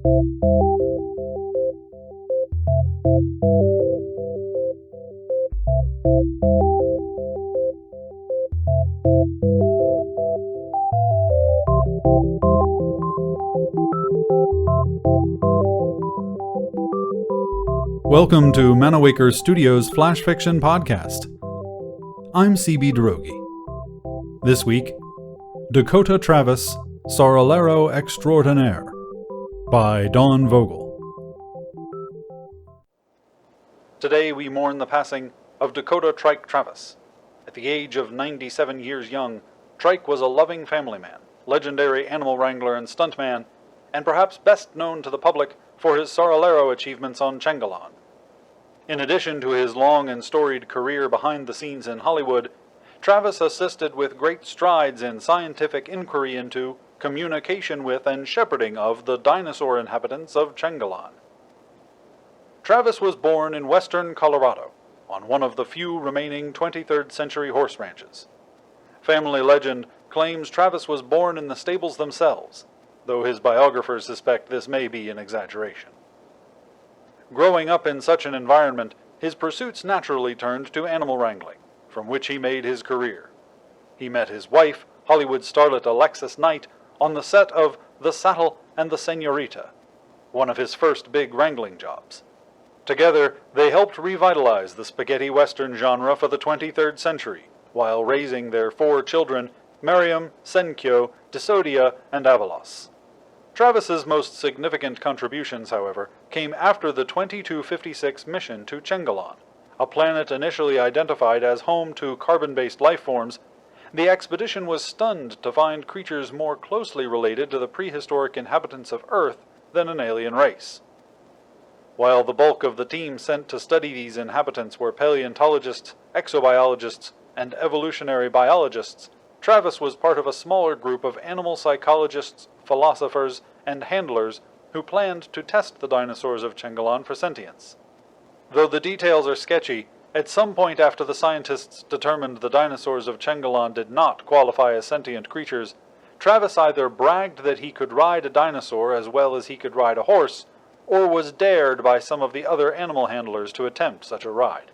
Welcome to Manawaker Studios Flash Fiction Podcast. I'm CB Drogi. This week, Dakota Travis, Saurallero Extraordinaire, by Vogel. Today we mourn the passing of Dakota Trike Travis. At the age of 97 years young, Trike was a loving family man, legendary animal wrangler and stuntman, and perhaps best known to the public for his Saurallero achievements on Chengalon. In addition to his long and storied career behind the scenes in Hollywood, Travis assisted with great strides in scientific inquiry into, communication with, and shepherding of the dinosaur inhabitants of Chengalon. Travis was born in western Colorado, on one of the few remaining 23rd century horse ranches. Family legend claims Travis was born in the stables themselves, though his biographers suspect this may be an exaggeration. Growing up in such an environment, his pursuits naturally turned to animal wrangling, from which he made his career. He met his wife, Hollywood starlet Alexis Knight, on the set of The Saddle and the Senorita, one of his first big wrangling jobs. Together, they helped revitalize the spaghetti western genre for the 23rd century, while raising their 4 children, Miriam, Senkyo, Desodia, and Avalos. Travis's most significant contributions, however, came after the 2256 mission to Chengalon, a planet initially identified as home to carbon-based life forms. The expedition was stunned to find creatures more closely related to the prehistoric inhabitants of Earth than an alien race. While the bulk of the team sent to study these inhabitants were paleontologists, exobiologists, and evolutionary biologists, Travis was part of a smaller group of animal psychologists, philosophers, and handlers who planned to test the dinosaurs of Chengalon for sentience. Though the details are sketchy, at some point after the scientists determined the dinosaurs of Chengalon did not qualify as sentient creatures, Travis either bragged that he could ride a dinosaur as well as he could ride a horse, or was dared by some of the other animal handlers to attempt such a ride.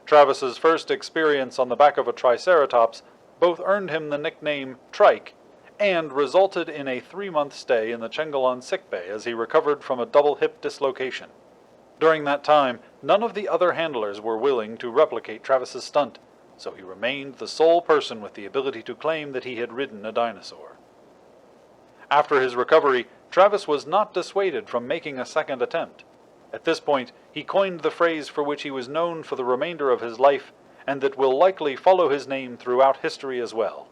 Travis's first experience on the back of a triceratops both earned him the nickname Trike and resulted in a 3-month stay in the Chengalon sickbay as he recovered from a double hip dislocation. During that time, none of the other handlers were willing to replicate Travis's stunt, so he remained the sole person with the ability to claim that he had ridden a dinosaur. After his recovery, Travis was not dissuaded from making a second attempt. At this point, he coined the phrase for which he was known for the remainder of his life, and that will likely follow his name throughout history as well.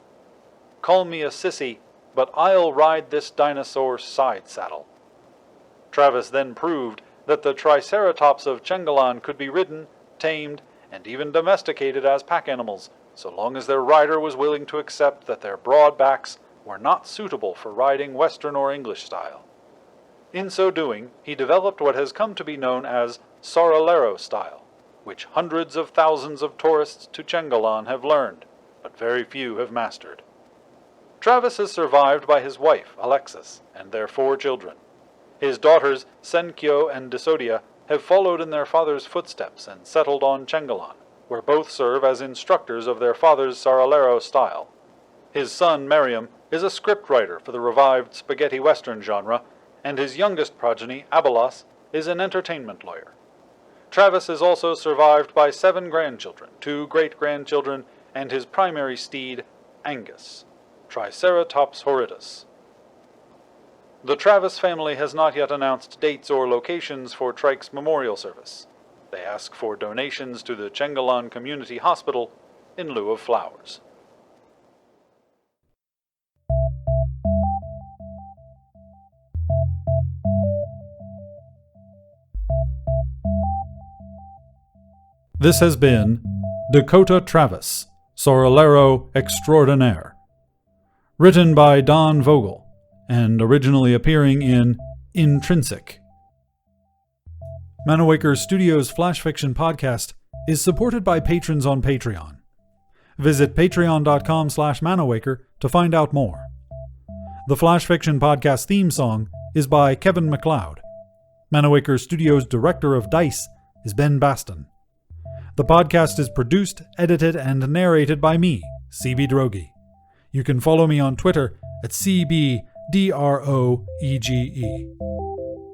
"Call me a sissy, but I'll ride this dinosaur side saddle." Travis then proved that the Triceratops of Chengalon could be ridden, tamed, and even domesticated as pack animals, so long as their rider was willing to accept that their broad backs were not suitable for riding Western or English style. In so doing, he developed what has come to be known as Saurallero style, which hundreds of thousands of tourists to Chengalon have learned, but very few have mastered. Travis is survived by his wife, Alexis, and their 4 children. His daughters, Senkyo and Desodia, have followed in their father's footsteps and settled on Chengalon, where both serve as instructors of their father's Saurallero style. His son, Miriam, is a scriptwriter for the revived spaghetti western genre, and his youngest progeny, Avalos, is an entertainment lawyer. Travis is also survived by 7 grandchildren, 2 great-grandchildren, and his primary steed, Angus, Triceratops horridus. The Travis family has not yet announced dates or locations for Trike's memorial service. They ask for donations to the Chengalon Community Hospital in lieu of flowers. This has been Dakota Travis, Saurallero Extraordinaire, written by Vogel, and originally appearing in Intrinsic. Manawaker Studios Flash Fiction Podcast is supported by patrons on Patreon. Visit patreon.com/manawaker to find out more. The Flash Fiction Podcast theme song is by Kevin MacLeod. Manawaker Studios' director of DICE is Ben Baston. The podcast is produced, edited, and narrated by me, CB Droege. You can follow me on Twitter at CBDROEGE.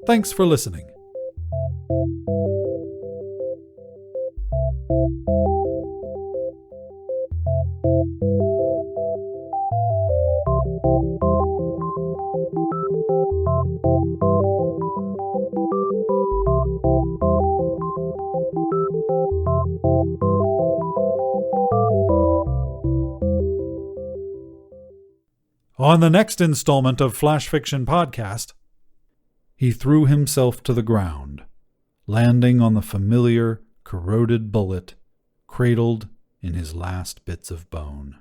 Thanks for listening. On the next installment of Flash Fiction Podcast, he threw himself to the ground, landing on the familiar, corroded bullet, cradled in his last bits of bone.